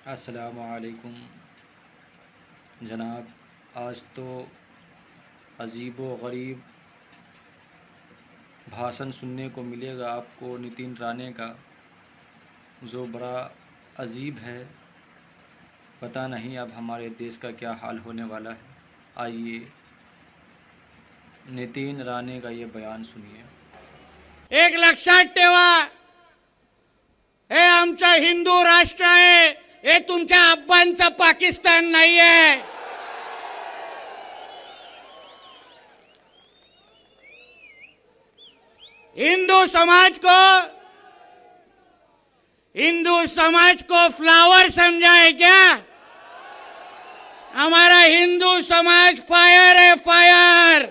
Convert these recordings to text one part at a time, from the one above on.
अस्सलामुअलैकुम जनाब। आज तो अजीब व गरीब भाषण सुनने को मिलेगा आपको नितिन राणे का, जो बड़ा अजीब है। पता नहीं अब हमारे देश का क्या हाल होने वाला है। आइए नितिन राणे का ये बयान सुनिए। एक लक्षात ठेवा, हे आमचं हिंदू राष्ट्र आहे, हे तुमच्या अब्बांचं पाकिस्तान नाहीये। हिंदू समाज को फ्लावर समझा है क्या? हमारा हिंदू समाज फायर है, फायर।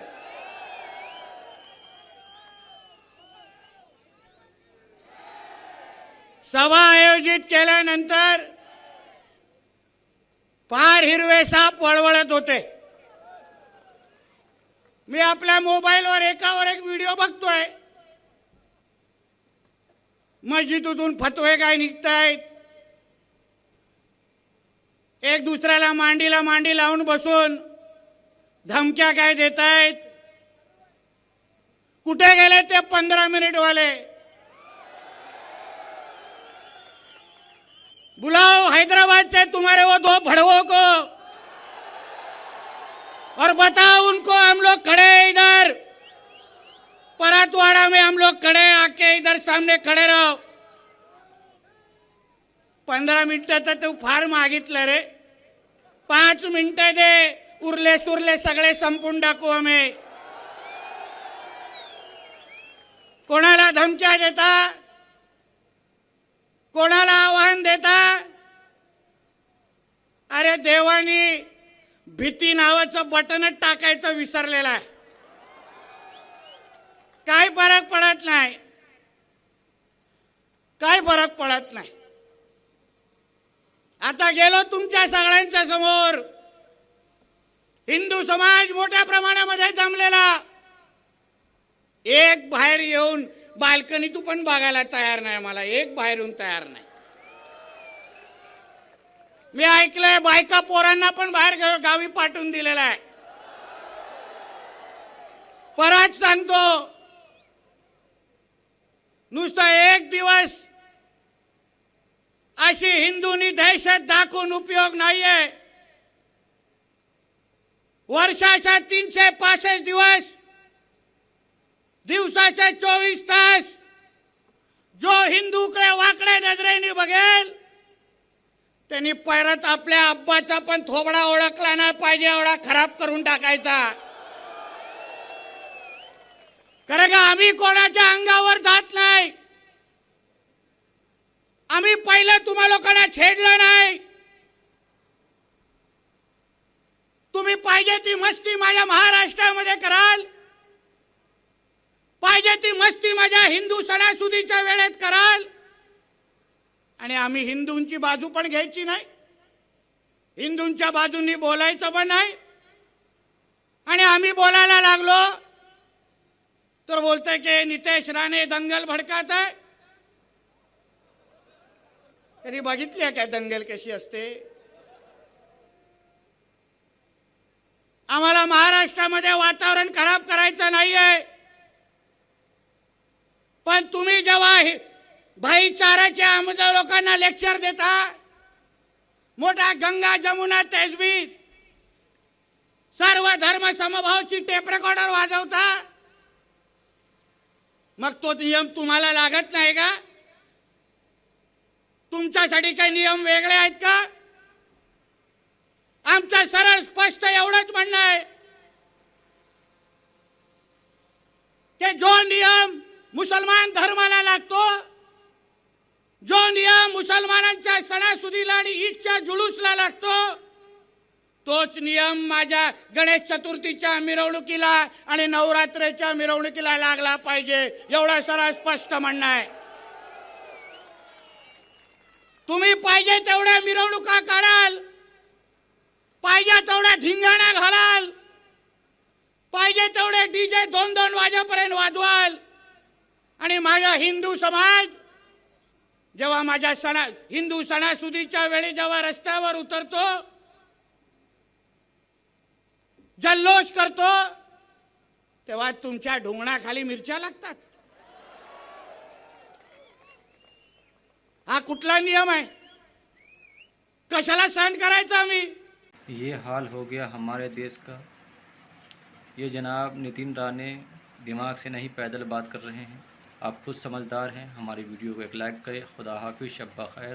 सभा आयोजित केल्यानंतर फार हिरवे साप वळवळत होते। मी आपल्या मोबाईलवर एकावर एक व्हिडिओ बघतोय। मस्जिदीतून फतवे काय निघतायत, एक दुसऱ्याला मांडीला मांडी लावून बसून धमक्या काय देतायत। कुठे गेले ते 15 मिनिट वाले? बुलाओ हैदराबाद से तुम्हारे वो 2 भड़वों को और बताओ उनको हम लोग खड़े हैं इधर परातवाड़ा में, हम लोग खड़े हैं, आके इधर सामने खड़े रहो। 15 मिनिटं तर तू फार मागितलं रे, 5 मिनिटं दे, उरले सुरले सगळे संपून टाकू आम्ही। कोणाला धमक्या देता, कोणाला आव्हान देता? अरे देवानी भीती नावाचं बटनच टाकायचं विसरलेलं आहे। काय फरक पडत नाही, काय फरक पडत नाही। आता गेलो तुमच्या सगळ्यांच्या समोर, हिंदू समाज मोठ्या प्रमाणामध्ये जमलेला, एक बाहेर येऊन बाल्कनीतून पण बघायला तयार नाही। मला एक बाहेर येऊन तयार नाही। मी ऐकलंय बायका पोरांना पण बाहेर गावी पाठवून दिलेला आहे। परत सांगतो, नुसतं एक दिवस अशी हिंदूंनी दहशत दाखवून उपयोग नाहीये। वर्षाच्या 365 दिवस, दिवसाचे 24 तास जो हिंदूकडे वाकड्या नजरेने बघेल त्यांनी परत आपल्या अब्बाचा पण थोबडा ओळखला नाही पाहिजे एवढा खराब करून टाकायचा। कारण का आम्ही कोणाच्या अंगावर जात नाही। आम्ही पहिले तुम्हा लोकांना छेडलं नाही। तुम्ही पाहिजे ती मस्ती माझ्या महाराष्ट्रामध्ये कराल, पाहिजे ती मस्ती माझ्या हिंदू सणासुदीच्या वेळेत कराल, आणि आम्ही हिंदूंची बाजू पण घ्यायची नाही, हिंदूंच्या बाजूंनी बोलायचं पण नाही। आणि आम्ही बोलायला लागलो तर बोलते की नितेश राणे दंगल भडकात आहे। कधी बघितली आहे काय दंगल कशी असते? आम्हाला महाराष्ट्रामध्ये वातावरण खराब करायचं नाहीये, पण तुम्ही जेव्हा भाईचाराच्या आमच्या लोकांना लेक्चर देता, मोठा गंगा जमुना तहजीब सर्व धर्म समभावची टेप रेकॉर्डर वाजवता, मग तो नियम तुम्हाला लागत नाही का? तुमच्यासाठी काही नियम वेगळे आहेत का? आमचं सरळ स्पष्ट एवढंच म्हणणं आहे की जो नियम मुसलमान धर्माला लागतो, जो नियम मुसलमानांच्या सणासुदीला आणि ईदच्या जुलूसला लागतो, तोच नियम माझ्या गणेश चतुर्थीच्या मिरवणुकीला आणि नवरात्रीच्या मिरवणुकीला लागला पाहिजे, एवढा सरळ स्पष्ट म्हणणं आहे। तुम्ही पाहिजे तेवढ्या मिरवणुका काढाल, पाहिजे तेवढ्या धिंगाणा घालाल, पाहिजे तेवढे डीजे 2-2 वाजेपर्यंत वाजवाल, आणि माझा हिंदू समाज जेव्हा माझ्या हिंदू सणासुदीच्या वेळी जेव्हा रस्त्यावर उतरतो, जल्लोष करतो, तेव्हा तुमच्या ढुंगणाखाली मिरच्या लागतात. हा कुठला नियम आहे? कशाला सहन करायचं आम्ही? ये हाल हो गया हमारे देश का. ये जनाब नितिन राणे दिमाग से नहीं पैदल बात कर रहे हैं. आप खुद समझदार हैं. हमारी वीडियो को एक लाइक करें. खुदा हाफिज़. शब्बा खैर.